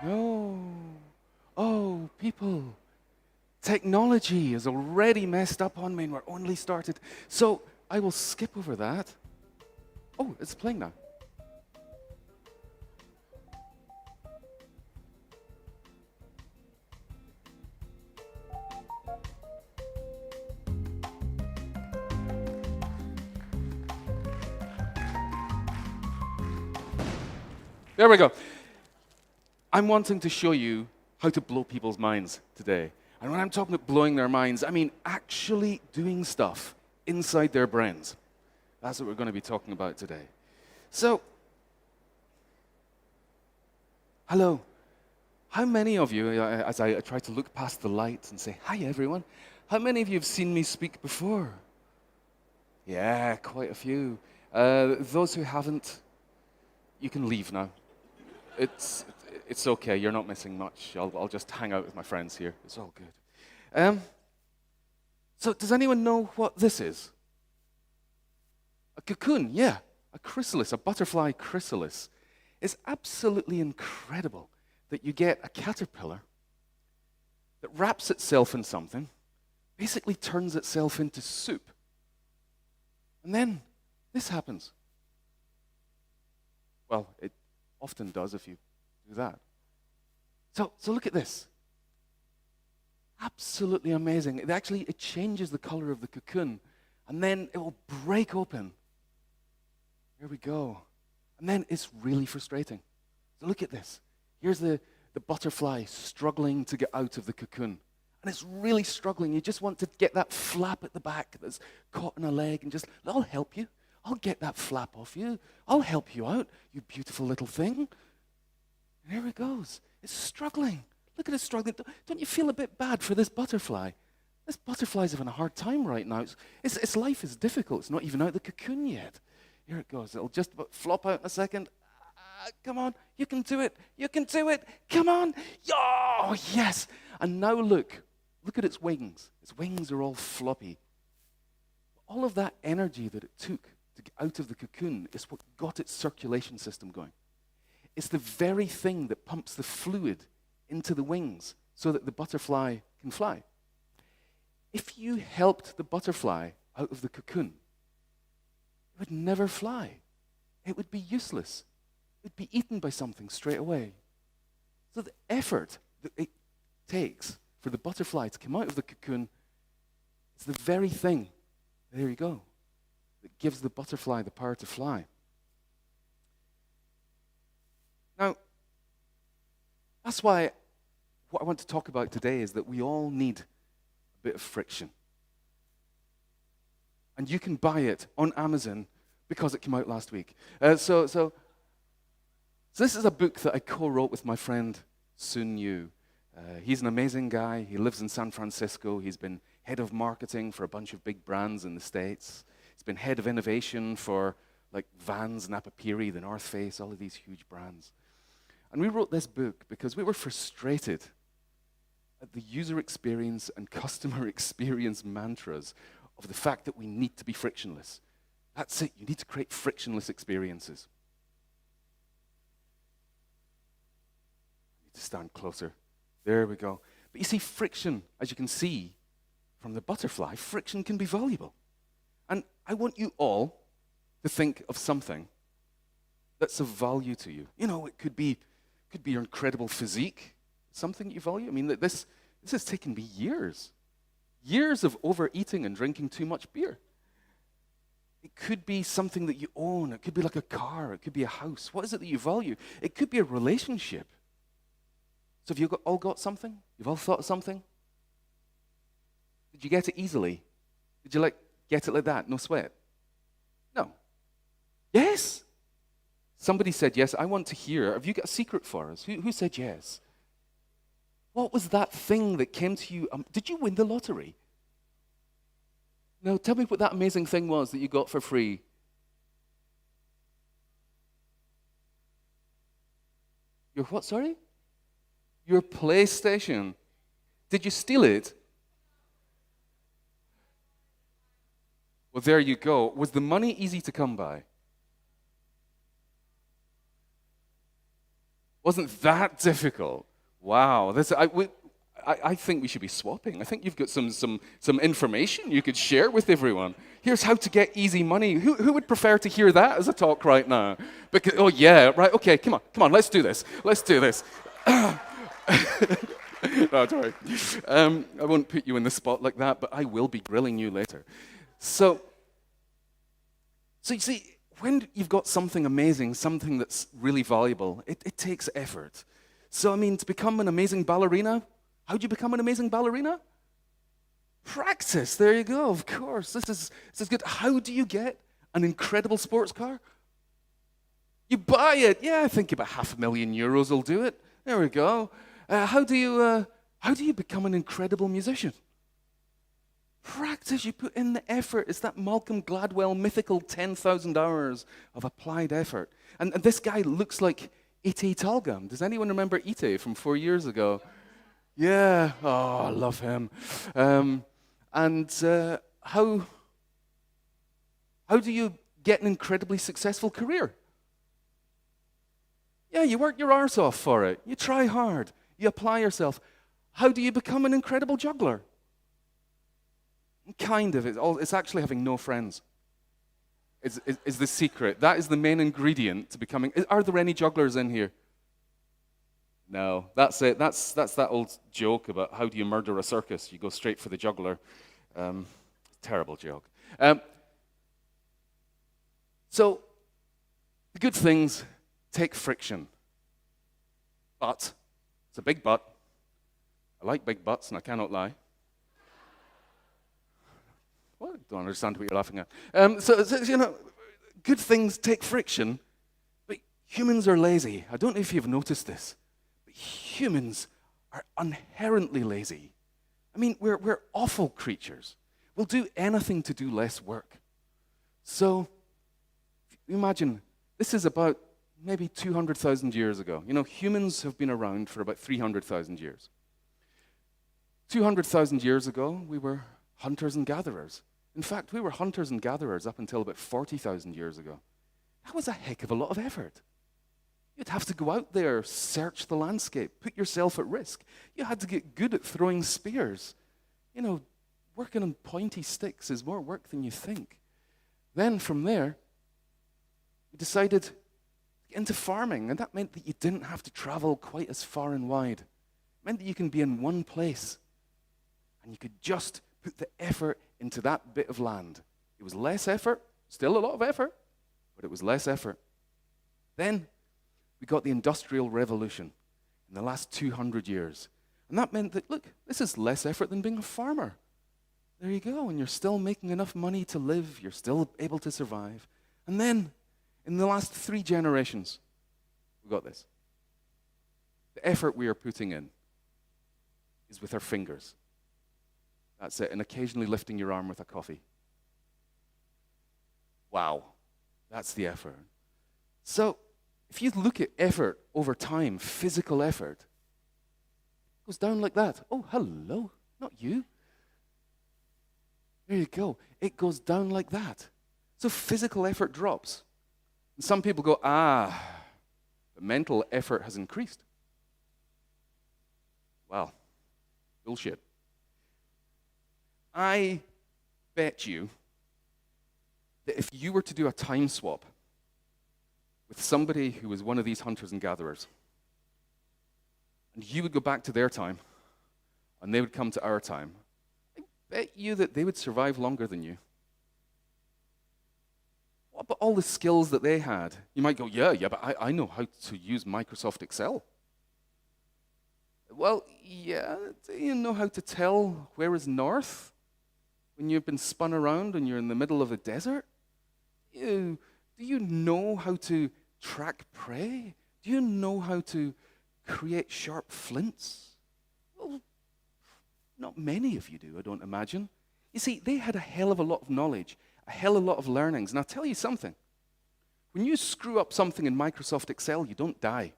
No. Oh, people. Technology is already messed up on me and we're only started. So I will skip over that. Oh, it's playing now. There we go. I'm wanting to show you how to blow people's minds today. And when I'm talking about blowing their minds, I mean actually doing stuff inside their brains. That's what we're going to be talking about today. So, hello. How many of you, as I try to look past the lights and say, hi everyone, how many of you have seen me speak before? Yeah, quite a few. Those who haven't, you can leave now. It's okay, you're not missing much. I'll just hang out with my friends here. It's all good. So does anyone know what this is? A cocoon, yeah. A chrysalis, a butterfly chrysalis. It's absolutely incredible that you get a caterpillar that wraps itself in something, basically turns itself into soup. And then this happens. Well, it often does if you do that. So look at this. Absolutely amazing. It changes the color of the cocoon, and then it will break open. Here we go. And then it's really frustrating. So look at this. Here's the butterfly struggling to get out of the cocoon. And it's really struggling. You just want to get that flap at the back that's caught in a leg and just, I'll help you. I'll get that flap off you. I'll help you out, you beautiful little thing. And here it goes. It's struggling. Look at it struggling. Don't you feel a bit bad for this butterfly? This butterfly's having a hard time right now. Its life is difficult. It's not even out of the cocoon yet. Here it goes. It'll just flop out in a second. Come on. You can do it. You can do it. Come on. Oh, yes. And now look. Look at its wings. Its wings are all floppy. All of that energy that it took to get out of the cocoon is what got its circulation system going. It's the very thing that pumps the fluid into the wings so that the butterfly can fly. If you helped the butterfly out of the cocoon, it would never fly. It would be useless. It would be eaten by something straight away. So the effort that it takes for the butterfly to come out of the cocoon is the very thing, there you go, that gives the butterfly the power to fly. Now, that's why what I want to talk about today is that we all need a bit of friction. And you can buy it on Amazon because it came out last week. So this is a book that I co-wrote with my friend Sun Yu. He's an amazing guy. He lives in San Francisco. He's been head of marketing for a bunch of big brands in the States. He's been head of innovation for like Vans, Napapiri, The North Face, all of these huge brands. And we wrote this book because we were frustrated at the user experience and customer experience mantras of the fact that we need to be frictionless. That's it. You need to create frictionless experiences. I need to stand closer. There we go. But you see, friction, as you can see from the butterfly, friction can be valuable. And I want you all to think of something that's of value to you. You know, it could be your incredible physique, something you value. I mean, this has taken me years of overeating and drinking too much beer. It could be something that you own. It could be like a car. It could be a house. What is it that you value? It could be a relationship. So have you all got something? You've all thought of something? Did you get it easily? Did you get it like that? No sweat? No. Yes? Somebody said yes. I want to hear. Have you got a secret for us? Who said yes? What was that thing that came to you? Did you win the lottery? No, tell me what that amazing thing was that you got for free. Your what, sorry? Your PlayStation. Did you steal it? Well, there you go. Was the money easy to come by? Wasn't that difficult? Wow. I think we should be swapping. I think you've got some information you could share with everyone. Here's how to get easy money. Who would prefer to hear that as a talk right now? Because, oh, yeah, right, okay, come on, let's do this. Let's do this. No, don't worry. I won't put you in the spot like that, but I will be grilling you later. So you see, when you've got something amazing, something that's really valuable, it takes effort. So, I mean, to become an amazing ballerina, how do you become an amazing ballerina? Practice. There you go, of course. This is good. How do you get an incredible sports car? You buy it. Yeah, I think about €500,000 will do it. There we go. How do you become an incredible musician? Practice. You put in the effort. It's that Malcolm Gladwell mythical 10,000 hours of applied effort. And this guy looks like Ite Talgam. Does anyone remember Ite from 4 years ago? Yeah. Oh, I love him. How do you get an incredibly successful career? Yeah, you work your arse off for it. You try hard. You apply yourself. How do you become an incredible juggler? Kind of. It's actually having no friends. Is the secret. That is the main ingredient to becoming. Are there any jugglers in here? No, that's it. That's that old joke about how do you murder a circus? You go straight for the juggler. Terrible joke. So, the good things take friction. But, it's a big but. I like big buts, and I cannot lie. Well, I don't understand what you're laughing at. So, you know, good things take friction, but humans are lazy. I don't know if you've noticed this, but humans are inherently lazy. I mean, we're awful creatures. We'll do anything to do less work. So, imagine, this is about maybe 200,000 years ago. You know, humans have been around for about 300,000 years. 200,000 years ago, we were hunters and gatherers. In fact, we were hunters and gatherers up until about 40,000 years ago. That was a heck of a lot of effort. You'd have to go out there, search the landscape, put yourself at risk. You had to get good at throwing spears. You know, working on pointy sticks is more work than you think. Then from there, we decided to get into farming, and that meant that you didn't have to travel quite as far and wide. It meant that you can be in one place, and you could just put the effort into that bit of land. It was less effort, still a lot of effort, but it was less effort. Then we got the Industrial Revolution in the last 200 years. And that meant that, look, this is less effort than being a farmer. There you go, and you're still making enough money to live, you're still able to survive. And then, in the last 3 generations, we got this. The effort we are putting in is with our fingers. That's it, and occasionally lifting your arm with a coffee. Wow, that's the effort. So, if you look at effort over time, physical effort, it goes down like that. Oh, hello, not you. There you go. It goes down like that. So physical effort drops. And some people go, but mental effort has increased. Well, bullshit. I bet you that if you were to do a time swap with somebody who was one of these hunters and gatherers, and you would go back to their time, and they would come to our time, I bet you that they would survive longer than you. What about all the skills that they had? You might go, yeah, but I know how to use Microsoft Excel. Well, yeah, do you know how to tell where is north when you've been spun around and you're in the middle of a desert? Do you know how to track prey? Do you know how to create sharp flints? Well, not many of you do, I don't imagine. You see, they had a hell of a lot of knowledge, a hell of a lot of learnings. And I'll tell you something. When you screw up something in Microsoft Excel, you don't die.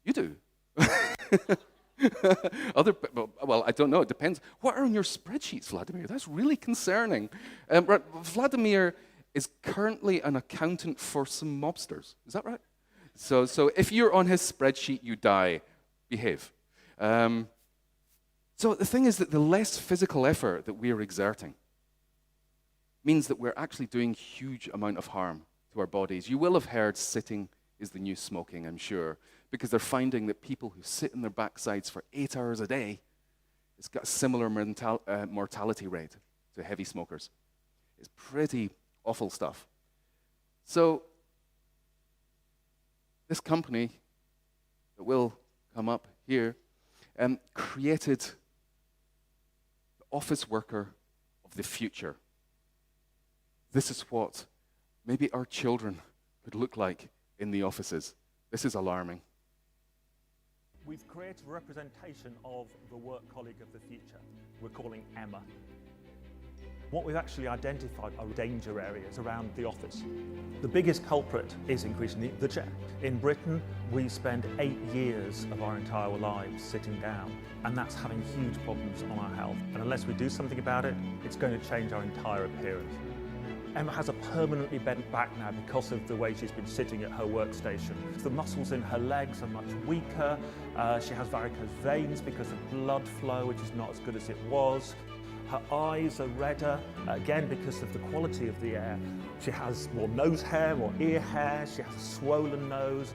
You do. Well, I don't know. It depends. What are on your spreadsheets, Vladimir? That's really concerning. Right, Vladimir is currently an accountant for some mobsters. Is that right? So if you're on his spreadsheet, you die. Behave. So the thing is that the less physical effort that we are exerting means that we're actually doing huge amount of harm to our bodies. You will have heard sitting is the new smoking, I'm sure, because they're finding that people who sit on their backsides for 8 hours a day, it's got a similar mortality rate to heavy smokers. It's pretty awful stuff. So this company that will come up here created the office worker of the future. This is what maybe our children could look like in the offices. This is alarming. We've created a representation of the work colleague of the future. We're calling Emma. What we've actually identified are danger areas around the office. The biggest culprit is increasingly the chair. In Britain, we spend 8 years of our entire lives sitting down, and that's having huge problems on our health. And unless we do something about it, it's going to change our entire appearance. Emma has a permanently bent back now because of the way she's been sitting at her workstation. The muscles in her legs are much weaker. She has varicose veins because of blood flow, which is not as good as it was. Her eyes are redder, again because of the quality of the air. She has more nose hair, more ear hair. She has a swollen nose.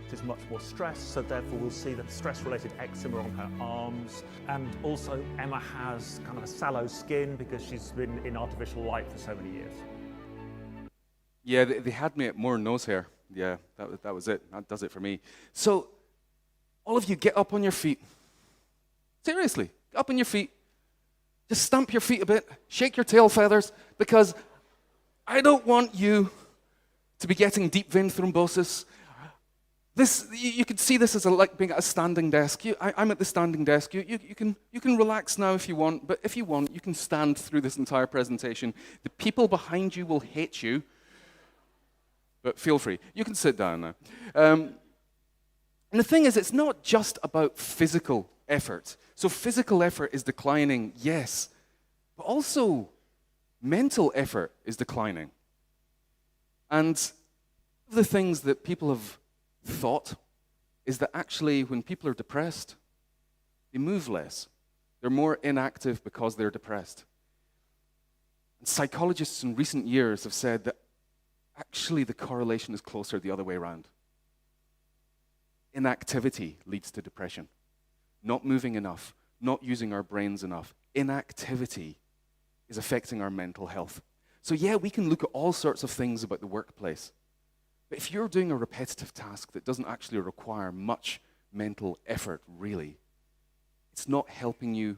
She's much more stressed, so therefore we'll see that stress-related eczema on her arms. And also Emma has kind of a sallow skin because she's been in artificial light for so many years. Yeah, they had me at more nose hair. Yeah, that was it. That does it for me. So, all of you, get up on your feet. Seriously, get up on your feet. Just stamp your feet a bit, shake your tail feathers, because I don't want you to be getting deep vein thrombosis. You can see this as like being at a standing desk. I'm at the standing desk. You can relax now if you want, but if you want, you can stand through this entire presentation. The people behind you will hate you. But feel free. You can sit down now. And the thing is, it's not just about physical effort. So physical effort is declining, yes, but also mental effort is declining. And one of the things that people have thought is that actually when people are depressed, they move less. They're more inactive because they're depressed. And psychologists in recent years have said that actually the correlation is closer the other way around. Inactivity leads to depression. Not moving enough, not using our brains enough. Inactivity is affecting our mental health. So yeah, we can look at all sorts of things about the workplace. But if you're doing a repetitive task that doesn't actually require much mental effort, really, it's not helping you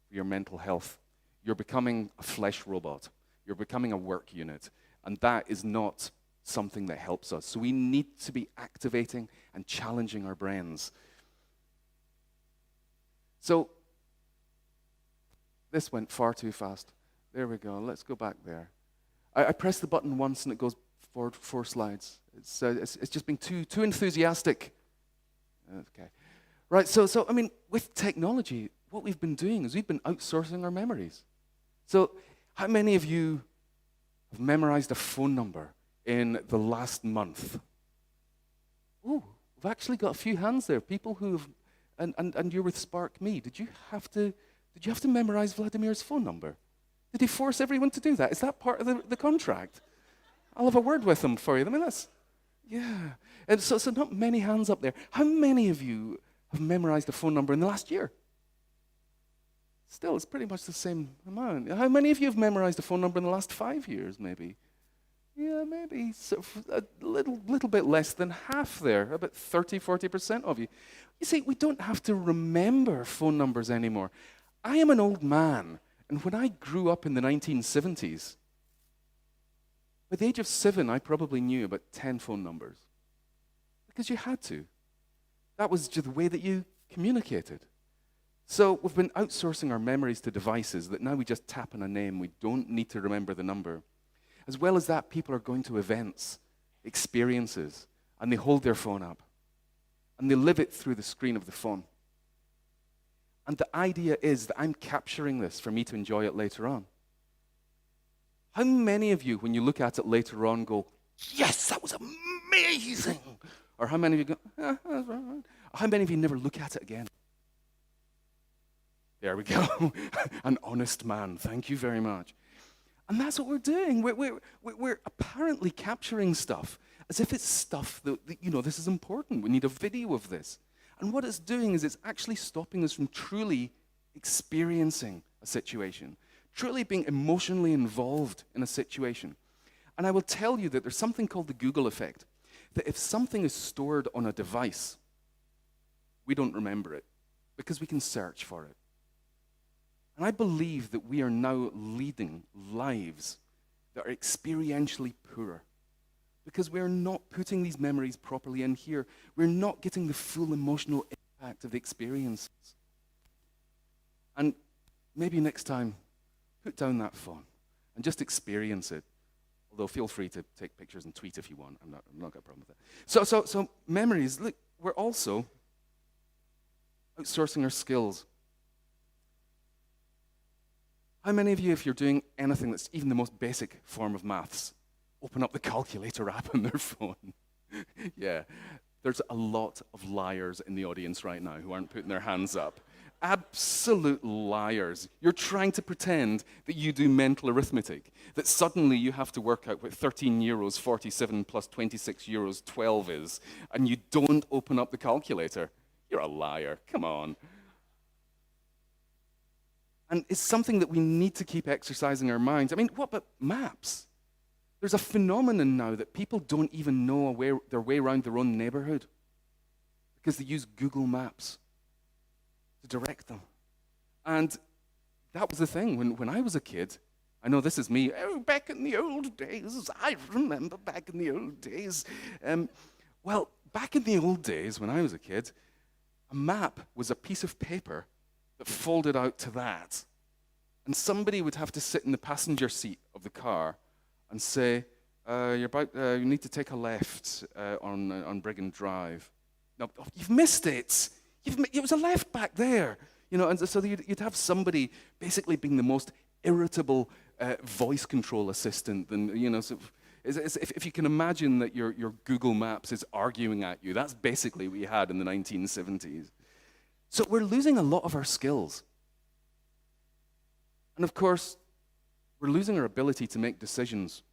for your mental health. You're becoming a flesh robot. You're becoming a work unit. And that is not something that helps us. So we need to be activating and challenging our brains. So this went far too fast. There we go. Let's go back there. I pressed the button once and it goes forward 4 slides. It's just been too enthusiastic. Okay. Right, so I mean, with technology, what we've been doing is we've been outsourcing our memories. So how many of you have memorized a phone number in the last month? Oh, we've actually got a few hands there. People who've, and you're with Spark Me. Did you have to memorize Vladimir's phone number? Did he force everyone to do that? Is that part of the contract? I'll have a word with him for you. I mean, yeah. And so not many hands up there. How many of you have memorized a phone number in the last year? Still, it's pretty much the same amount. How many of you have memorized a phone number in the last 5 years, maybe? Yeah, maybe a little bit less than half there, about 30-40% of you. You see, we don't have to remember phone numbers anymore. I am an old man, and when I grew up in the 1970s, by the age of 7, I probably knew about 10 phone numbers. Because you had to. That was just the way that you communicated. So we've been outsourcing our memories to devices that now we just tap on a name. We don't need to remember the number. As well as that, people are going to events, experiences, and they hold their phone up. And they live it through the screen of the phone. And the idea is that I'm capturing this for me to enjoy it later on. How many of you, when you look at it later on, go, yes, that was amazing? Or how many of you go, that's right. How many of you never look at it again? There we go. An honest man. Thank you very much. And that's what we're doing. We're apparently capturing stuff as if it's stuff that, this is important. We need a video of this. And what it's doing is it's actually stopping us from truly experiencing a situation, truly being emotionally involved in a situation. And I will tell you that there's something called the Google effect, that if something is stored on a device, we don't remember it because we can search for it. And I believe that we are now leading lives that are experientially poorer because we're not putting these memories properly in here. We're not getting the full emotional impact of the experiences. And maybe next time, put down that phone and just experience it. Although feel free to take pictures and tweet if you want. I'm not got a problem with that. So memories, look, we're also outsourcing our skills. How many of you, if you're doing anything that's even the most basic form of maths, open up the calculator app on their phone? Yeah, there's a lot of liars in the audience right now who aren't putting their hands up. Absolute liars. You're trying to pretend that you do mental arithmetic, that suddenly you have to work out what 13 euros 47 plus 26 euros 12 is, and you don't open up the calculator. You're a liar. Come on. And it's something that we need to keep exercising our minds. I mean, what about maps? There's a phenomenon now that people don't even know their way around their own neighborhood because they use Google Maps to direct them. And that was the thing. When I was a kid, I know this is me, back in the old days, I remember back in the old days. Well, back in the old days when I was a kid, a map was a piece of paper that folded out to that. And somebody would have to sit in the passenger seat of the car and say, you need to take a left on Brigham Drive. No, you've missed it. It was a left back there. And so you'd have somebody basically being the most irritable voice control assistant. And, so if you can imagine that your Google Maps is arguing at you, that's basically what you had in the 1970s. So we're losing a lot of our skills. And of course, we're losing our ability to make decisions.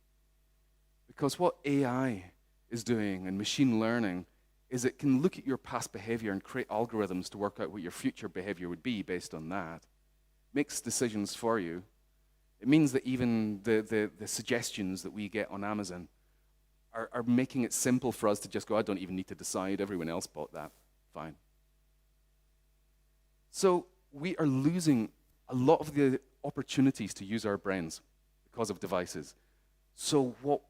Because what AI is doing and machine learning is it can look at your past behavior and create algorithms to work out what your future behavior would be based on that. Makes decisions for you. It means that even the suggestions that we get on Amazon are making it simple for us to just go, I don't even need to decide, everyone else bought that. Fine. So we are losing a lot of the opportunities to use our brains because of devices. So what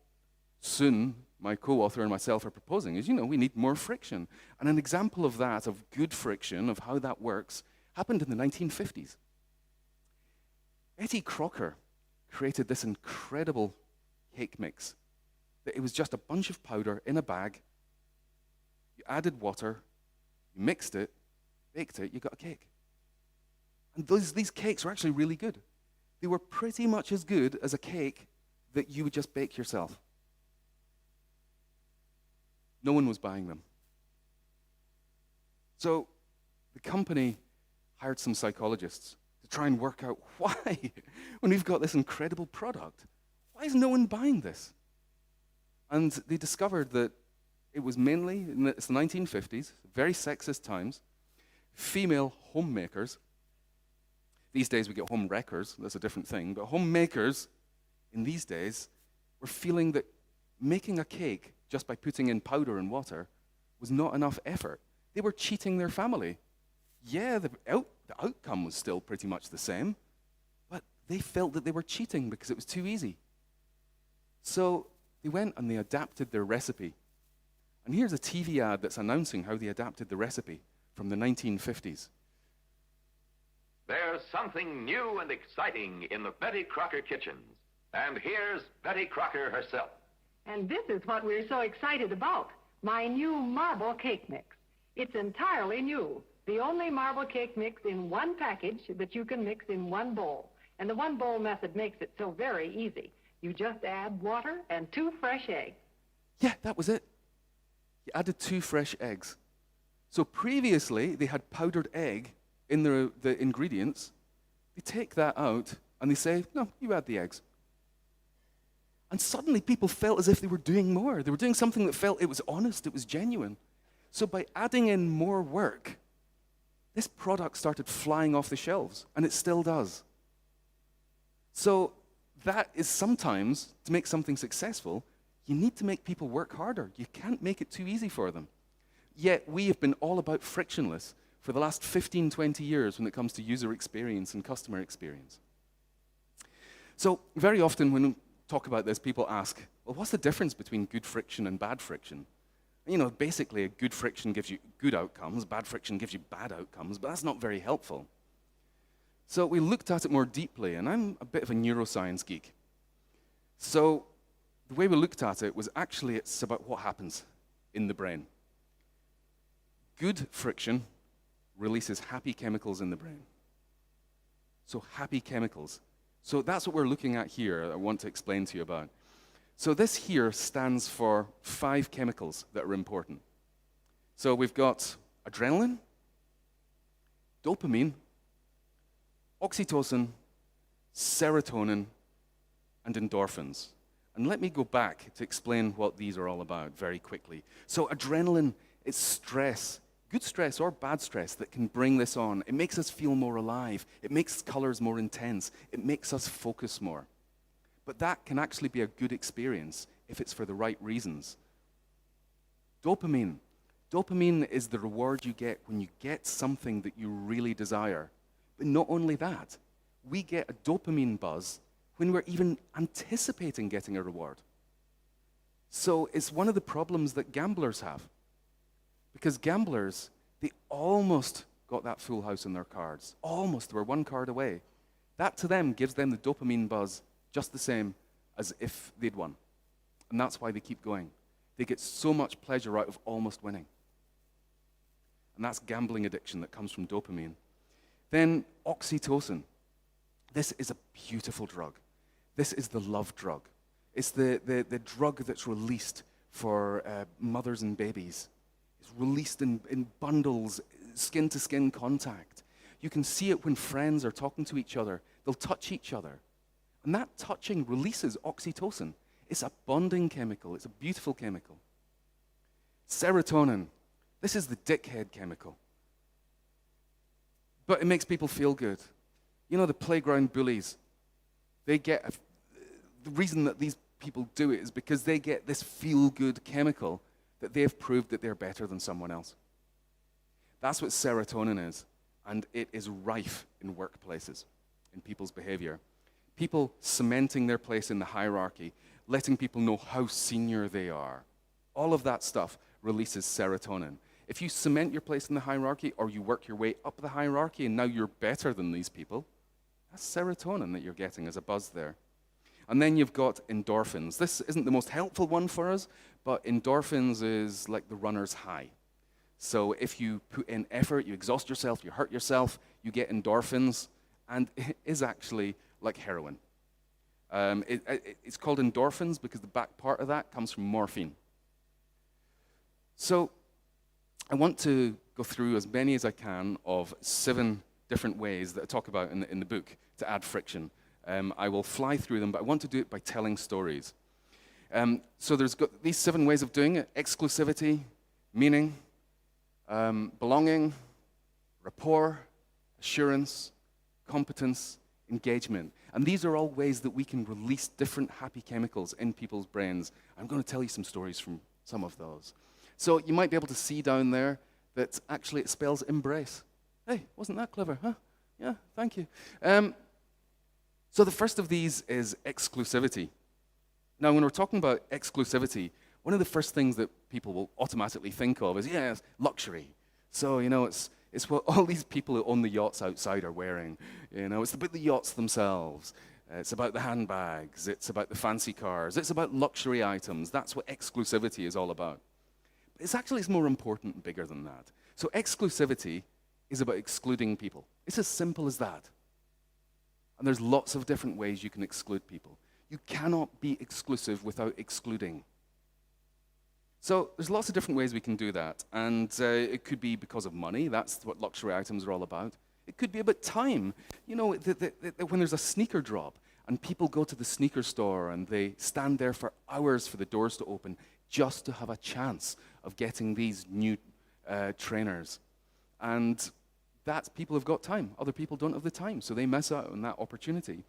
soon my co-author and myself are proposing is, we need more friction. And an example of that, of good friction, of how that works, happened in the 1950s. Betty Crocker created this incredible cake mix. That it was just a bunch of powder in a bag. You added water, you mixed it, baked it, you got a cake. And these cakes were actually really good. They were pretty much as good as a cake that you would just bake yourself. No one was buying them. So the company hired some psychologists to try and work out why, when we've got this incredible product, why is no one buying this? And they discovered that it was mainly, it's the 1950s, very sexist times, female homemakers. These days we get home wreckers, that's a different thing, but homemakers in these days were feeling that making a cake just by putting in powder and water was not enough effort. They were cheating their family. Yeah, the outcome was still pretty much the same, but they felt that they were cheating because it was too easy. So they went and they adapted their recipe. And here's a TV ad that's announcing how they adapted the recipe from the 1950s. There's something new and exciting in the Betty Crocker kitchens. And here's Betty Crocker herself. And this is what we're so excited about, my new marble cake mix. It's entirely new. The only marble cake mix in one package that you can mix in one bowl. And the one bowl method makes it so very easy. You just add water and 2 fresh eggs. Yeah, that was it. You added 2 fresh eggs. So previously, they had powdered egg in the ingredients. They take that out and they say, no, you add the eggs. And suddenly people felt as if they were doing more. They were doing something that felt it was honest, it was genuine. So by adding in more work, this product started flying off the shelves, and it still does. So that is sometimes, to make something successful, you need to make people work harder. You can't make it too easy for them. Yet we have been all about frictionless for the last 15, 20 years when it comes to user experience and customer experience. So very often when we talk about this, people ask, well, what's the difference between good friction and bad friction? You know, basically, a good friction gives you good outcomes, bad friction gives you bad outcomes, but that's not very helpful. So we looked at it more deeply, and I'm a bit of a neuroscience geek. So the way we looked at it was actually it's about what happens in the brain. Good friction releases happy chemicals in the brain. So happy chemicals. So that's what we're looking at here, I want to explain to you about. So this here stands for 5 chemicals that are important. So we've got adrenaline, dopamine, oxytocin, serotonin, and endorphins. And let me go back to explain what these are all about very quickly. So adrenaline is stress, good stress or bad stress that can bring this on. It makes us feel more alive. It makes colors more intense. It makes us focus more. But that can actually be a good experience if it's for the right reasons. Dopamine. Dopamine is the reward you get when you get something that you really desire. But not only that, we get a dopamine buzz when we're even anticipating getting a reward. So it's one of the problems that gamblers have. Because gamblers, they almost got that full house in their cards. Almost, they were 1 card away. That to them gives them the dopamine buzz just the same as if they'd won. And that's why they keep going. They get so much pleasure out of almost winning. And that's gambling addiction that comes from dopamine. Then oxytocin. This is a beautiful drug. This is the love drug. It's the drug that's released for mothers and babies. It's released in bundles, skin-to-skin contact. You can see it when friends are talking to each other. They'll touch each other. And that touching releases oxytocin. It's a bonding chemical. It's a beautiful chemical. Serotonin. This is the dickhead chemical. But it makes people feel good. You know, the playground bullies, they get, the reason that these people do it is because they get this feel-good chemical that they've proved that they're better than someone else. That's what serotonin is, and it is rife in workplaces, in people's behavior. People cementing their place in the hierarchy, letting people know how senior they are. All of that stuff releases serotonin. If you cement your place in the hierarchy or you work your way up the hierarchy and now you're better than these people, that's serotonin that you're getting as a buzz there. And then you've got endorphins. This isn't the most helpful one for us, but endorphins is like the runner's high. So if you put in effort, you exhaust yourself, you hurt yourself, you get endorphins, and it is actually like heroin. It's called endorphins because the back part of that comes from morphine. So I want to go through as many as I can of 7 different ways that I talk about in the book to add friction. I will fly through them, but I want to do it by telling stories. So there's got these 7 ways of doing it: exclusivity, meaning, belonging, rapport, assurance, competence, engagement. And these are all ways that we can release different happy chemicals in people's brains. I'm going to tell you some stories from some of those. So you might be able to see down there that actually it spells embrace. Hey, wasn't that clever, huh? Yeah, thank you. So the first of these is exclusivity. Now, when we're talking about exclusivity, one of the first things that people will automatically think of is, yes, luxury. So, you know, it's what all these people who own the yachts outside are wearing. You know, it's about the yachts themselves. It's about the handbags. It's about the fancy cars. It's about luxury items. That's what exclusivity is all about. But it's more important and bigger than that. So exclusivity is about excluding people. It's as simple as that. And there's lots of different ways you can exclude people. You cannot be exclusive without excluding. So there's lots of different ways we can do that. And it could be because of money. That's what luxury items are all about. It could be about time. You know, when there's a sneaker drop and people go to the sneaker store and they stand there for hours for the doors to open just to have a chance of getting these new trainers. And that's, people have got time. Other people don't have the time, so they miss out on that opportunity.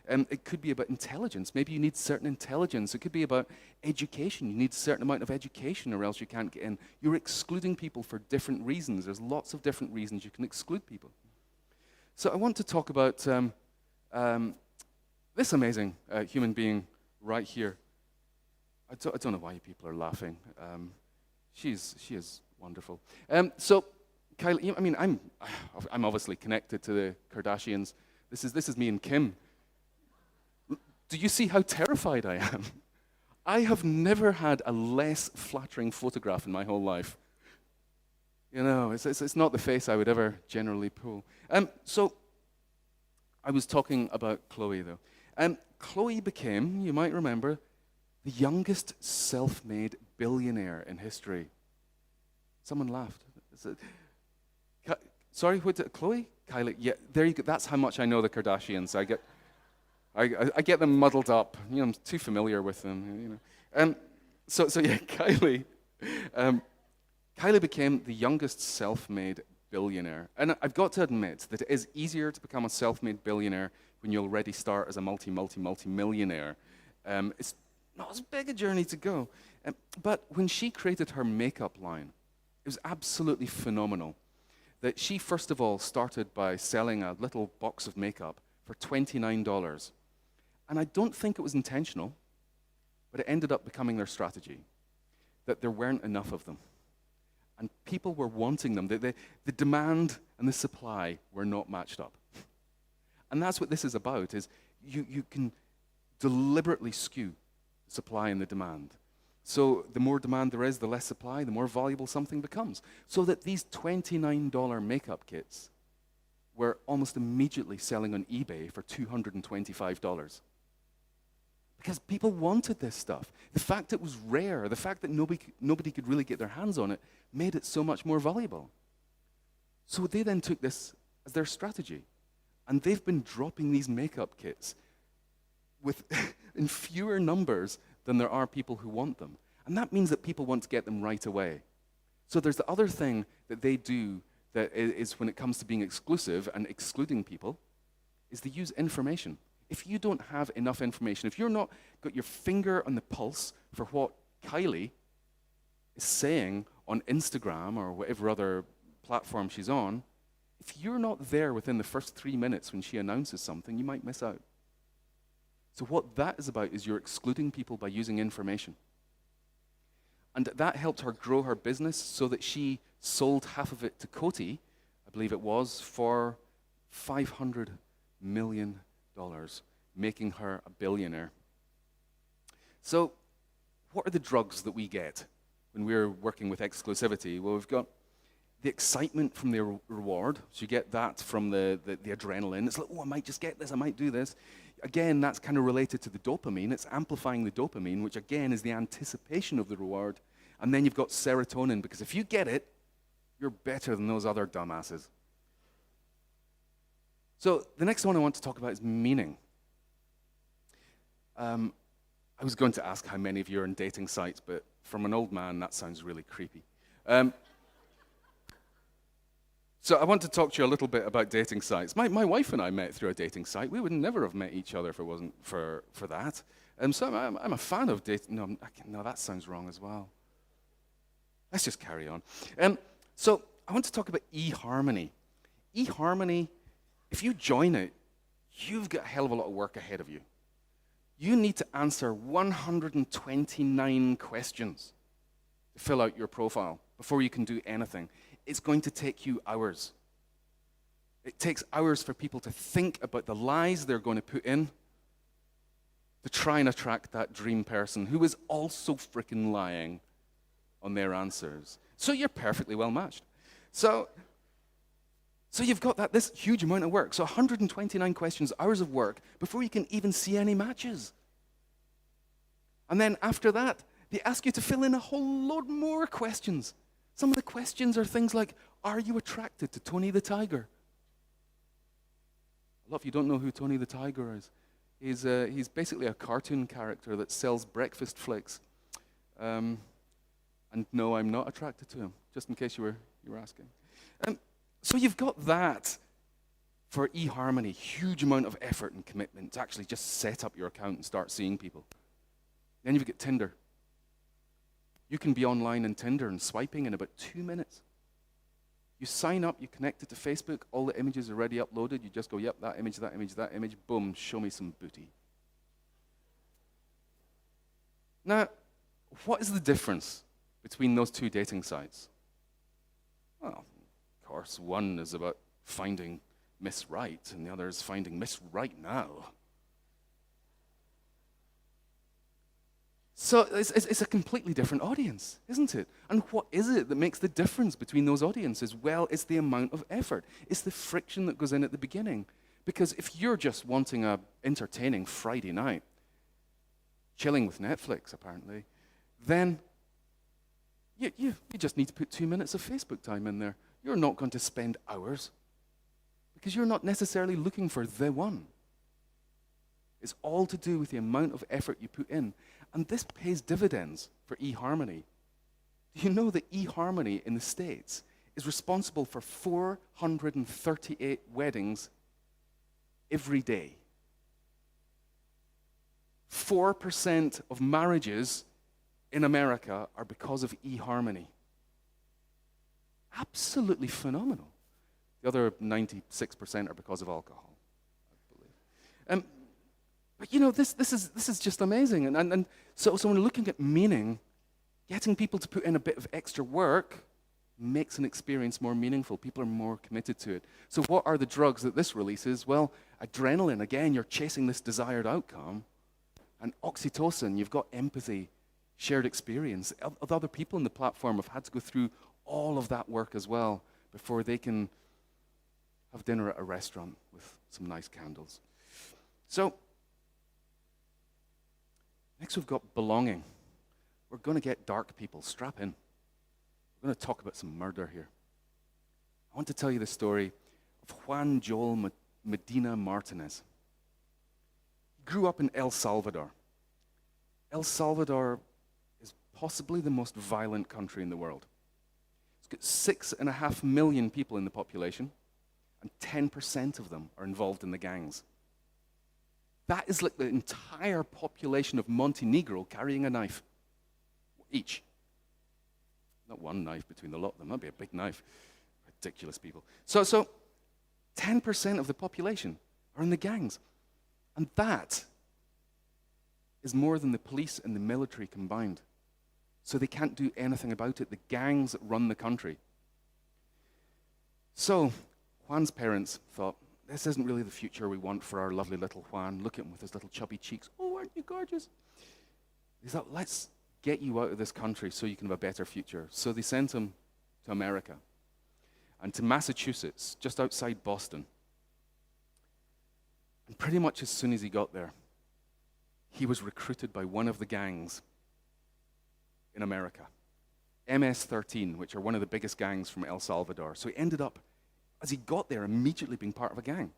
It could be about intelligence. Maybe you need certain intelligence. It could be about education. You need a certain amount of education or else you can't get in. You're excluding people for different reasons. There's lots of different reasons you can exclude people. So I want to talk about this amazing human being right here. I don't know why you people are laughing. She is wonderful. So Kylie, I mean, I'm obviously connected to the Kardashians. This is me and Kim. Do you see how terrified I am? I have never had a less flattering photograph in my whole life. You know, it's not the face I would ever generally pull. So I was talking about Chloe, though. Chloe became, you might remember, the youngest self-made billionaire in history. Someone laughed. Sorry, Chloe? Kylie? Yeah, there you go. That's how much I know the Kardashians. I get them muddled up. You know, I'm too familiar with them. You know. So yeah, Kylie. Kylie became the youngest self-made billionaire. And I've got to admit that it is easier to become a self-made billionaire when you already start as a multi-millionaire. It's not as big a journey to go. But when she created her makeup line, it was absolutely phenomenal. That she, first of all, started by selling a little box of makeup for $29. And I don't think it was intentional, but it ended up becoming their strategy, that there weren't enough of them. And people were wanting them. The demand and the supply were not matched up. And that's what this is about, is you can deliberately skew the supply and the demand. So the more demand there is, the less supply, the more valuable something becomes. So that these $29 makeup kits were almost immediately selling on eBay for $225. Because people wanted this stuff. The fact it was rare, the fact that nobody could really get their hands on it, made it so much more valuable. So they then took this as their strategy. And they've been dropping these makeup kits in fewer numbers than there are people who want them. And that means that people want to get them right away. So there's the other thing that they do that is when it comes to being exclusive and excluding people, is they use information. If you don't have enough information, if you're not got your finger on the pulse for what Kylie is saying on Instagram or whatever other platform she's on, if you're not there within the first 3 minutes when she announces something, you might miss out. So what that is about is you're excluding people by using information. And that helped her grow her business so that she sold half of it to Coty, I believe it was, for $500 million, making her a billionaire. So what are the drugs that we get when we're working with exclusivity? Well, we've got the excitement from the reward. So you get that from the adrenaline. It's like, oh, I might just get this, I might do this. Again, that's kind of related to the dopamine. It's amplifying the dopamine, which again is the anticipation of the reward. And then you've got serotonin, because if you get it, you're better than those other dumbasses. So the next one I want to talk about is meaning. I was going to ask how many of you are on dating sites, but from an old man, that sounds really creepy. So I want to talk to you a little bit about dating sites. My wife and I met through a dating site. We would never have met each other if it wasn't for that. So I'm a fan of dating. No, that sounds wrong as well. Let's just carry on. So I want to talk about eHarmony. eHarmony, if you join it, you've got a hell of a lot of work ahead of you. You need to answer 129 questions to fill out your profile before you can do anything. It's going to take you hours. It takes hours for people to think about the lies they're going to put in to try and attract that dream person who is also freaking lying on their answers. So you're perfectly well matched. So So you've got this huge amount of work. So 129 questions, hours of work, before you can even see any matches. And then after that, they ask you to fill in a whole load more questions. Some of the questions are things like, are you attracted to Tony the Tiger? A lot of you don't know who Tony the Tiger is. He's basically a cartoon character that sells breakfast flicks. And no, I'm not attracted to him, just in case you were asking. So you've got that for eHarmony, huge amount of effort and commitment to actually just set up your account and start seeing people. Then you've got Tinder. You can be online in Tinder and swiping in about 2 minutes. You sign up, you connect it to Facebook, all the images are already uploaded. You just go, yep, that image, that image, that image, boom, show me some booty. Now, what is the difference between those two dating sites? Well, of course, one is about finding Miss Right, and the other is finding Miss Right Now. So it's a completely different audience, isn't it? And what is it that makes the difference between those audiences? Well, it's the amount of effort. It's the friction that goes in at the beginning. Because if you're just wanting a entertaining Friday night, chilling with Netflix, apparently, then you just need to put 2 minutes of Facebook time in there. You're not going to spend hours because you're not necessarily looking for the one. It's all to do with the amount of effort you put in. And this pays dividends for eHarmony. Do you know that eHarmony in the States is responsible for 438 weddings every day? 4% of marriages in America are because of eHarmony. Absolutely phenomenal. The other 96% are because of alcohol, I believe. But you know, this is just amazing. And so when we're looking at meaning, getting people to put in a bit of extra work makes an experience more meaningful. People are more committed to it. So what are the drugs that this releases? Well, adrenaline, again, you're chasing this desired outcome. And oxytocin, you've got empathy, shared experience. Other people in the platform have had to go through all of that work as well before they can have dinner at a restaurant with some nice candles. So, next we've got belonging. We're going to get dark, people. Strap in. We're going to talk about some murder here. I want to tell you the story of Juan Joel Medina Martinez. He grew up in El Salvador. El Salvador is possibly the most violent country in the world. It's got 6.5 million people in the population, and 10% of them are involved in the gangs. That is like the entire population of Montenegro carrying a knife, each. Not one knife between the lot of them, that'd be a big knife. Ridiculous people. So 10% of the population are in the gangs. And that is more than the police and the military combined. So they can't do anything about it. The gangs run the country. So Juan's parents thought, this isn't really the future we want for our lovely little Juan. Look at him with his little chubby cheeks. Oh, aren't you gorgeous? They thought, let's get you out of this country so you can have a better future. So they sent him to America and to Massachusetts, just outside Boston. And pretty much as soon as he got there, he was recruited by one of the gangs in America, MS-13, which are one of the biggest gangs from El Salvador. So he ended up, as he got there, immediately being part of a gang.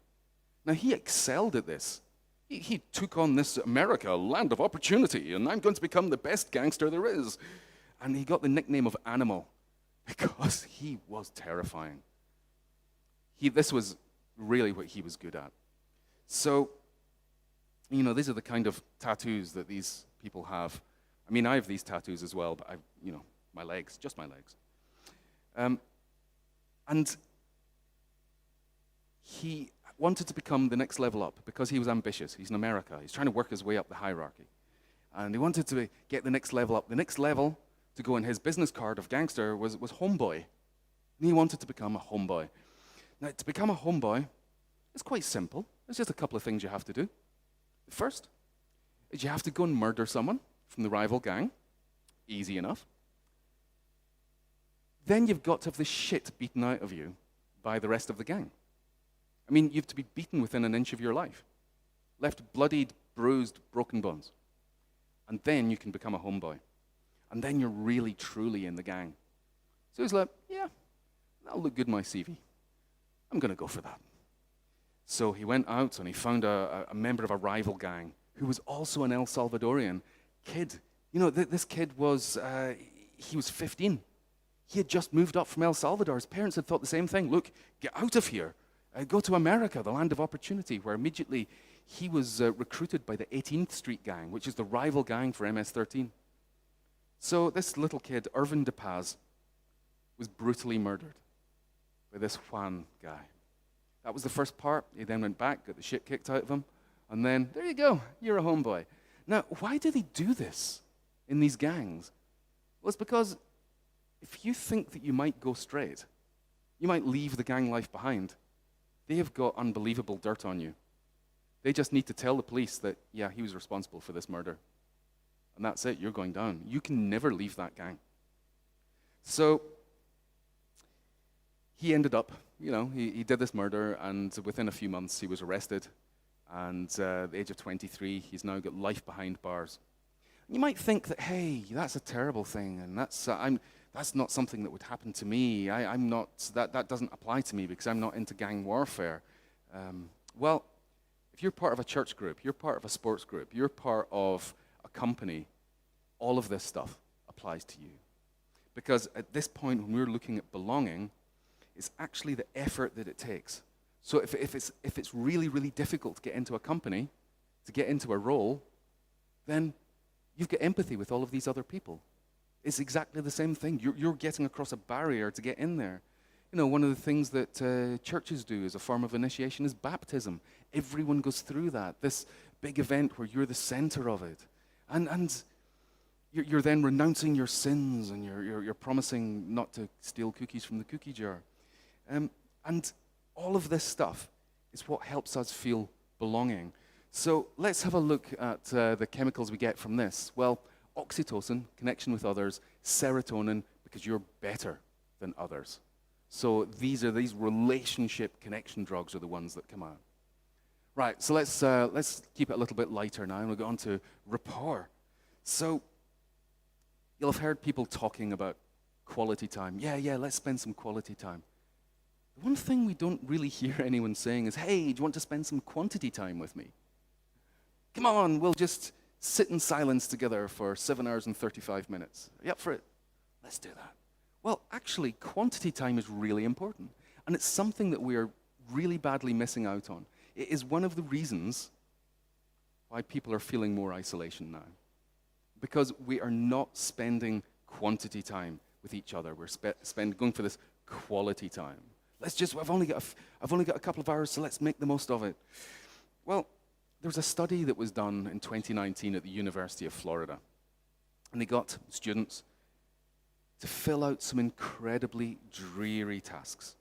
Now, he excelled at this. He took on this America, land of opportunity, and I'm going to become the best gangster there is. And he got the nickname of Animal because he was terrifying. This was really what he was good at. So, you know, these are the kind of tattoos that these people have. I mean, I have these tattoos as well, but my legs, just my legs. And he wanted to become the next level up because he was ambitious. He's in America. He's trying to work his way up the hierarchy. And he wanted to get the next level up. The next level to go in his business card of gangster was homeboy. And he wanted to become a homeboy. Now, to become a homeboy, it's quite simple. There's just a couple of things you have to do. The first is you have to go and murder someone from the rival gang. Easy enough. Then you've got to have the shit beaten out of you by the rest of the gang. I mean, you have to be beaten within an inch of your life, left bloodied, bruised, broken bones. And then you can become a homeboy. And then you're really, truly in the gang. So he's like, yeah, that'll look good in my CV. I'm going to go for that. So he went out and he found a member of a rival gang who was also an El Salvadorian kid. You know, this kid was, he was 15. He had just moved up from El Salvador. His parents had thought the same thing. Look, get out of here. Go to America, the land of opportunity, where immediately he was recruited by the 18th Street Gang, which is the rival gang for MS-13. So this little kid, Irvin De Paz, was brutally murdered by this Juan guy. That was the first part. He then went back, got the shit kicked out of him, and then, there you go, you're a homeboy. Now, why do they do this in these gangs? Well, it's because if you think that you might go straight, you might leave the gang life behind, they have got unbelievable dirt on you. They just need to tell the police that, yeah, he was responsible for this murder. And that's it, you're going down. You can never leave that gang. So he ended up, you know, he did this murder, and within a few months he was arrested. And at the age of 23, he's now got life behind bars. You might think that, hey, that's a terrible thing, and that's not something that would happen to me. I'm not, that doesn't apply to me because I'm not into gang warfare. Well, if you're part of a church group, you're part of a sports group, you're part of a company, all of this stuff applies to you. Because at this point, when we're looking at belonging, it's actually the effort that it takes. So if it's really, really difficult to get into a company, to get into a role, then you've got empathy with all of these other people. It's exactly the same thing. You're getting across a barrier to get in there. You know, one of the things that churches do as a form of initiation is baptism. Everyone goes through that, this big event where you're the center of it. And you're then renouncing your sins, and you're promising not to steal cookies from the cookie jar. And all of this stuff is what helps us feel belonging. So let's have a look at the chemicals we get from this. Well, oxytocin, connection with others; serotonin, because you're better than others. So these relationship connection drugs are the ones that come out. Right, so let's keep it a little bit lighter now, and we'll go on to rapport. So you'll have heard people talking about quality time. Yeah, let's spend some quality time. The one thing we don't really hear anyone saying is, hey, do you want to spend some quantity time with me? Come on, we'll just sit in silence together for 7 hours and 35 minutes. Are you up for it? Let's do that. Well, actually, quantity time is really important. And it's something that we are really badly missing out on. It is one of the reasons why people are feeling more isolation now. Because we are not spending quantity time with each other. We're going for this quality time. I've only got a couple of hours, so let's make the most of it. Well, there was a study that was done in 2019 at the University of Florida. And they got students to fill out some incredibly dreary tasks.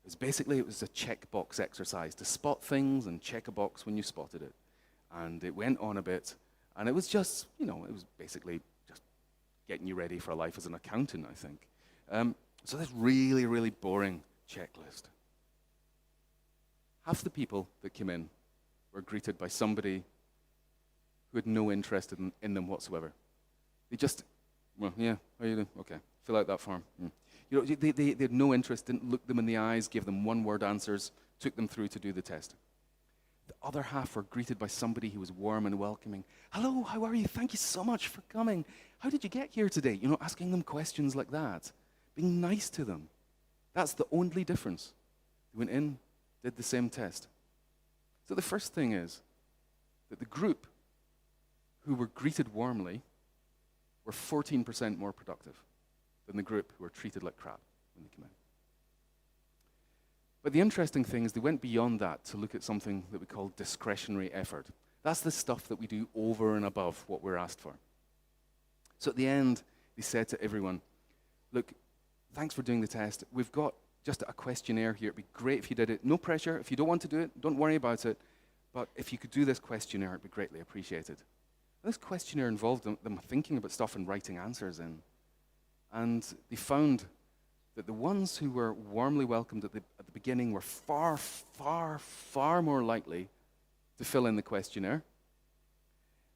It was a checkbox exercise to spot things and check a box when you spotted it. And it went on a bit, and it was just, it was basically just getting you ready for a life as an accountant, I think. So this really, really boring checklist. Half the people that came in were greeted by somebody who had no interest in them whatsoever. They just, well, yeah, how are you doing? Okay, fill out that form. They had no interest, didn't look them in the eyes, gave them one-word answers, took them through to do the test. The other half were greeted by somebody who was warm and welcoming. Hello, how are you? Thank you so much for coming. How did you get here today? Asking them questions like that, being nice to them. That's the only difference. They went in, did the same test. So the first thing is that the group who were greeted warmly were 14% more productive than the group who were treated like crap when they came in. But the interesting thing is they went beyond that to look at something that we call discretionary effort. That's the stuff that we do over and above what we're asked for. So at the end, they said to everyone, look, thanks for doing the test. We've got just a questionnaire here. It'd be great if you did it. No pressure. If you don't want to do it, don't worry about it. But if you could do this questionnaire, it'd be greatly appreciated. And this questionnaire involved them thinking about stuff and writing answers in. And they found that the ones who were warmly welcomed at the beginning were far, far, far more likely to fill in the questionnaire.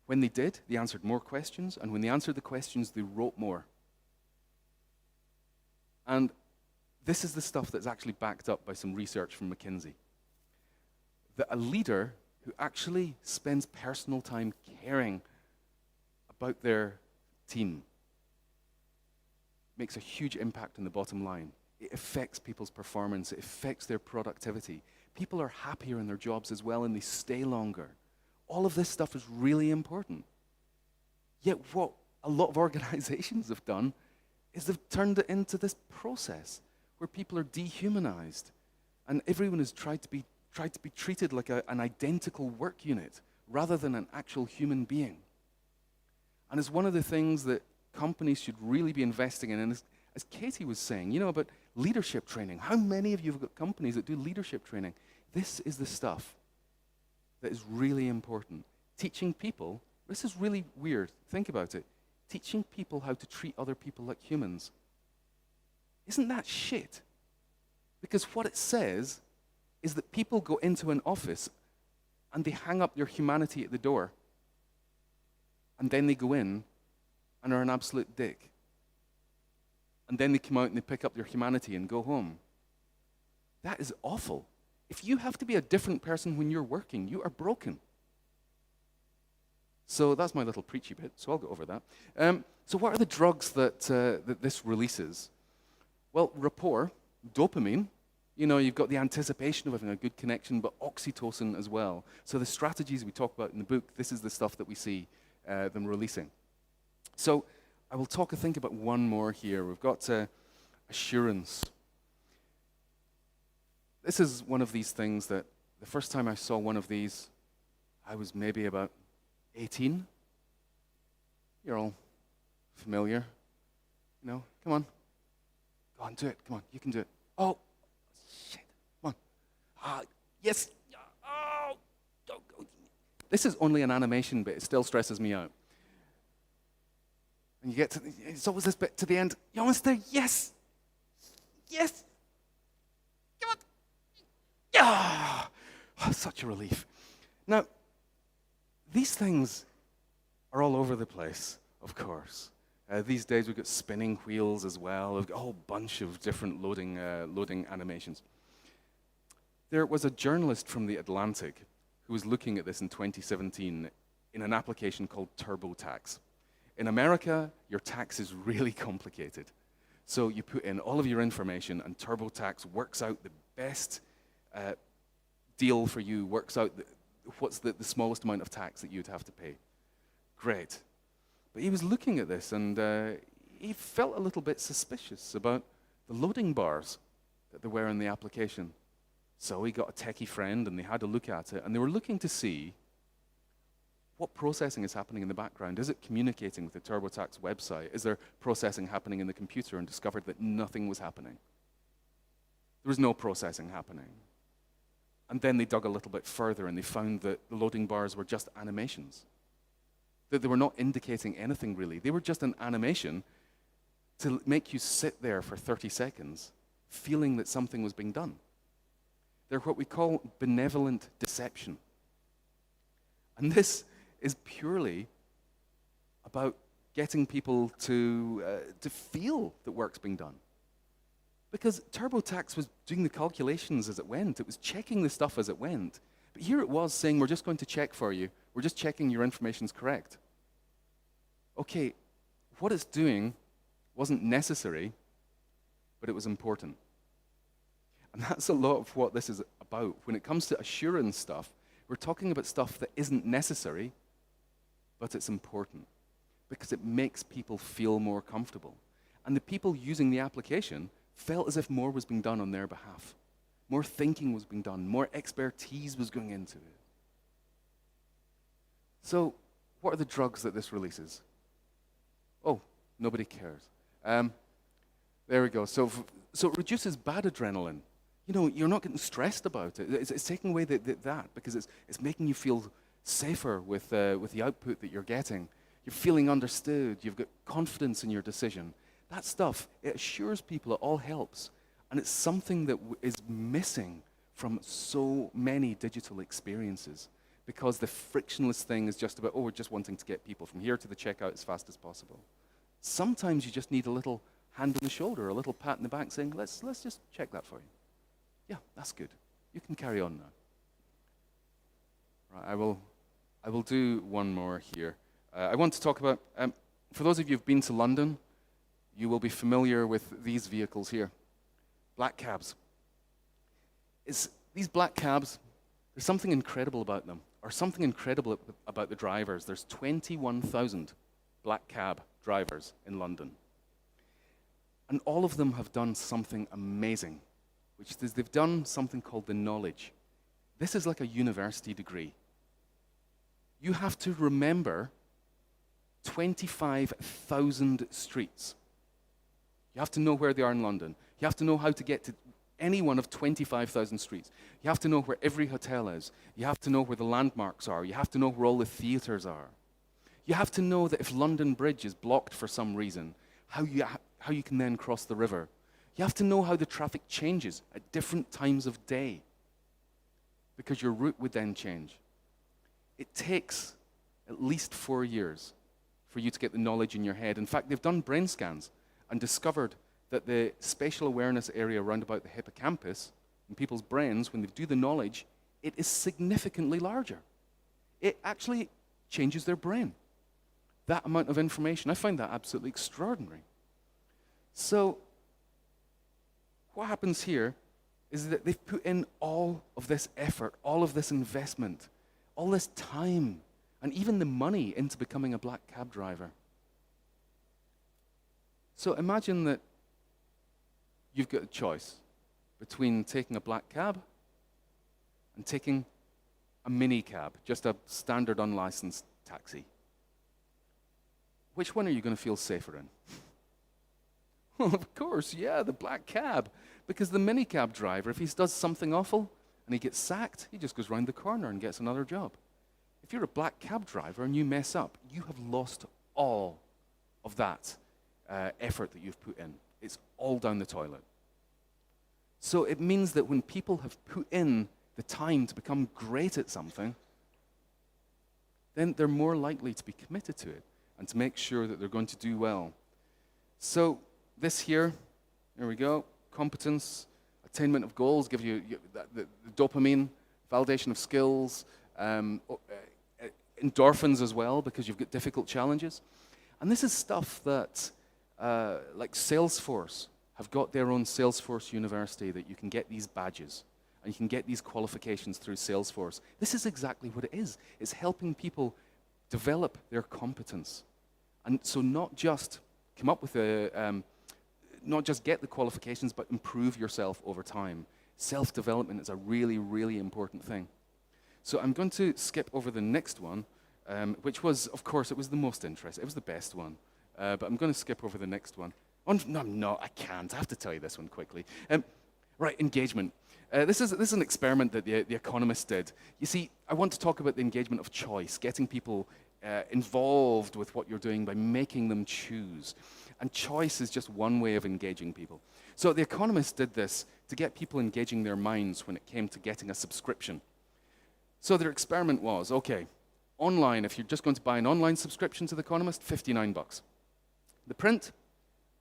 When they did, they answered more questions, and when they answered the questions, they wrote more. And this is the stuff that's actually backed up by some research from McKinsey. That a leader who actually spends personal time caring about their team makes a huge impact on the bottom line. It affects people's performance. It affects their productivity. People are happier in their jobs as well, and they stay longer. All of this stuff is really important. Yet what a lot of organizations have done is they've turned it into this process where people are dehumanized, and everyone has tried to be treated like an identical work unit rather than an actual human being. And it's one of the things that companies should really be investing in. And as Katie was saying, about leadership training. How many of you have got companies that do leadership training? This is the stuff that is really important. Teaching people, this is really weird. Think about it. Teaching people how to treat other people like humans. Isn't that shit? Because what it says is that people go into an office and they hang up their humanity at the door. And then they go in and are an absolute dick. And then they come out and they pick up their humanity and go home. That is awful. If you have to be a different person when you're working, you are broken. So that's my little preachy bit, so I'll go over that. So what are the drugs that this releases? Well, rapport, dopamine. You've got the anticipation of having a good connection, but oxytocin as well. So the strategies we talk about in the book, this is the stuff that we see them releasing. So I will think about one more here. We've got assurance. This is one of these things that the first time I saw one of these, I was maybe about 18. You're all familiar. Come on. Go on, do it. Come on, you can do it. Oh, shit. Come on. Yes. Oh. This is only an animation, but it still stresses me out. And you get to, it's always this bit to the end. You're almost there. Yes. Yes. Come on. Yeah. Oh, such a relief. Now, these things are all over the place, of course. These days we've got spinning wheels as well. We've got a whole bunch of different loading animations. There was a journalist from The Atlantic who was looking at this in 2017 in an application called TurboTax. In America, your tax is really complicated. So you put in all of your information, and TurboTax works out the best deal for you, works out what's the smallest amount of tax that you'd have to pay. Great. But he was looking at this, and he felt a little bit suspicious about the loading bars that there were in the application. So he got a techie friend, and they had a look at it, and they were looking to see what processing is happening in the background. Is it communicating with the TurboTax website? Is there processing happening in the computer? And discovered that nothing was happening. There was no processing happening. And then they dug a little bit further, and they found that the loading bars were just animations. That they were not indicating anything really. They were just an animation to make you sit there for 30 seconds feeling that something was being done. They're what we call benevolent deception. And this is purely about getting people to feel that work's being done. Because TurboTax was doing the calculations as it went. It was checking the stuff as it went. But here it was saying, we're just going to check for you. We're just checking your information's correct. Okay, what it's doing wasn't necessary, but it was important. And that's a lot of what this is about. When it comes to assurance stuff, we're talking about stuff that isn't necessary, but it's important because it makes people feel more comfortable. And the people using the application felt as if more was being done on their behalf. More thinking was being done. More expertise was going into it. So, what are the drugs that this releases? Oh, nobody cares. There we go. So it reduces bad adrenaline. You're not getting stressed about it. It's taking away that because it's making you feel safer with the output that you're getting. You're feeling understood. You've got confidence in your decision. That stuff, it assures people, it all helps. And it's something that is missing from so many digital experiences, because the frictionless thing is just about, oh, we're just wanting to get people from here to the checkout as fast as possible. Sometimes you just need a little hand on the shoulder, a little pat in the back saying, let's just check that for you. Yeah, that's good. You can carry on now. Right, I will do one more here. I want to talk about, for those of you who've been to London, you will be familiar with these vehicles here. Black cabs. These black cabs, there's something incredible about them, or something incredible about the drivers. There's 21,000 black cab drivers in London. And all of them have done something amazing, which is they've done something called the knowledge. This is like a university degree. You have to remember 25,000 streets. You have to know where they are in London. You have to know how to get to any one of 25,000 streets. You have to know where every hotel is. You have to know where the landmarks are. You have to know where all the theatres are. You have to know that if London Bridge is blocked for some reason, how you can then cross the river. You have to know how the traffic changes at different times of day, because your route would then change. It takes at least 4 years for you to get the knowledge in your head. In fact, they've done brain scans and discovered that the spatial awareness area around about the hippocampus in people's brains, when they do the knowledge, it is significantly larger. It actually changes their brain. That amount of information, I find that absolutely extraordinary. So, what happens here is that they've put in all of this effort, all of this investment, all this time, and even the money into becoming a black cab driver. So imagine that you've got a choice between taking a black cab and taking a mini cab, just a standard unlicensed taxi. Which one are you going to feel safer in? Well, of course, yeah, the black cab. Because the mini cab driver, if he does something awful and he gets sacked, he just goes round the corner and gets another job. If you're a black cab driver and you mess up, you have lost all of that effort that you've put in. It's all down the toilet. So it means that when people have put in the time to become great at something, then they're more likely to be committed to it and to make sure that they're going to do well. So this here, there we go, competence, attainment of goals, give you the dopamine, validation of skills, endorphins as well, because you've got difficult challenges. And this is stuff that, like Salesforce, have got their own Salesforce University that you can get these badges and you can get these qualifications through Salesforce. This is exactly what it is. It's helping people develop their competence. And so not just come up with not just get the qualifications, but improve yourself over time. Self-development is a really, really important thing. So I'm going to skip over the next one, which was, of course, it was the most interesting. It was the best one. But I'm going to skip over the next one. Oh, no, I'm not. I can't. I have to tell you this one quickly. Right, engagement. This is an experiment that the Economist did. You see, I want to talk about the engagement of choice, getting people involved with what you're doing by making them choose. And choice is just one way of engaging people. So the Economist did this to get people engaging their minds when it came to getting a subscription. So their experiment was, okay, online, if you're just going to buy an online subscription to the Economist, $59. The print,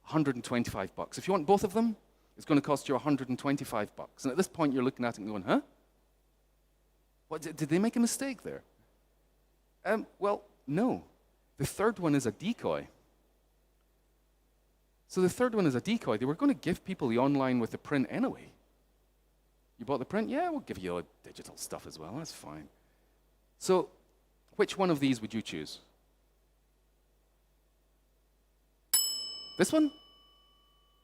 $125. If you want both of them, it's going to cost you $125. And at this point, you're looking at it and going, huh? What, did they make a mistake there? Well, no. The third one is a decoy. So the third one is a decoy. They were going to give people the online with the print anyway. You bought the print? Yeah, we'll give you digital stuff as well. That's fine. So which one of these would you choose? This one?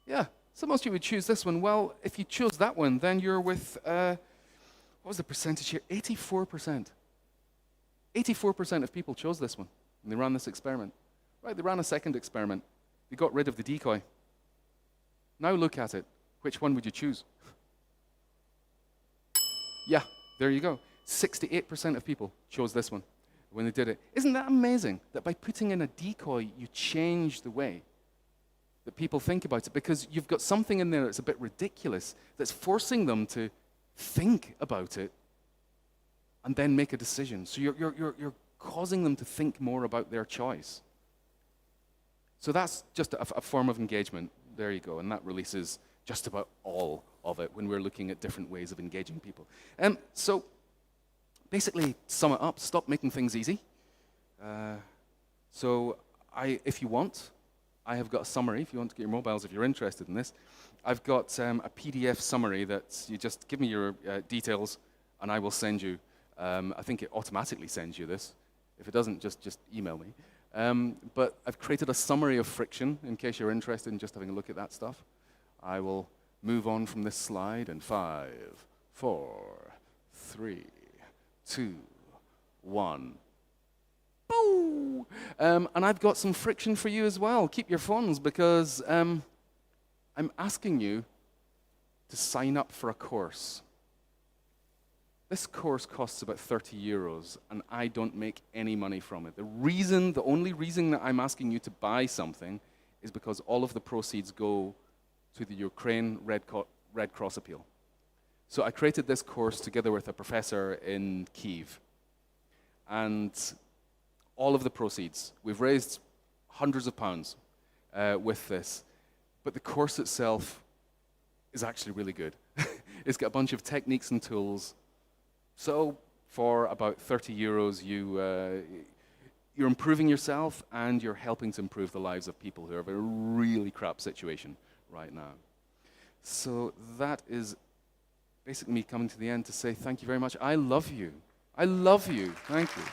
Yeah. So most of you would choose this one. Well, if you chose that one, then you're with, what was the percentage here? 84%. 84% of people chose this one when they ran this experiment. Right, they ran a second experiment. They got rid of the decoy. Now look at it. Which one would you choose? Yeah, there you go. 68% of people chose this one when they did it. Isn't that amazing? That by putting in a decoy, you change the way that people think about it, because you've got something in there that's a bit ridiculous, that's forcing them to think about it and then make a decision. So you're causing them to think more about their choice. So that's just a form of engagement. There you go. And that releases just about all of it when we're looking at different ways of engaging people. So basically, sum it up, stop making things easy. If you want, I have got a summary. If you want to get your mobiles, if you're interested in this, I've got a PDF summary that you just give me your details, and I will send you. I think it automatically sends you this. If it doesn't, just email me. But I've created a summary of friction in case you're interested in just having a look at that stuff. I will move on from this slide in 5, 4, 3, 2, 1. Boo! And I've got some friction for you as well. Keep your phones, because I'm asking you to sign up for a course. This course costs about 30 euros, and I don't make any money from it. The only reason that I'm asking you to buy something is because all of the proceeds go to the Ukraine Red Cross appeal. So I created this course together with a professor in Kyiv. And all of the proceeds, we've raised hundreds of pounds with this, but the course itself is actually really good. It's got a bunch of techniques and tools. So for about 30 euros, you're improving yourself, and you're helping to improve the lives of people who are in a really crap situation right now. So that is basically me coming to the end to say thank you very much. I love you. I love you. Thank you.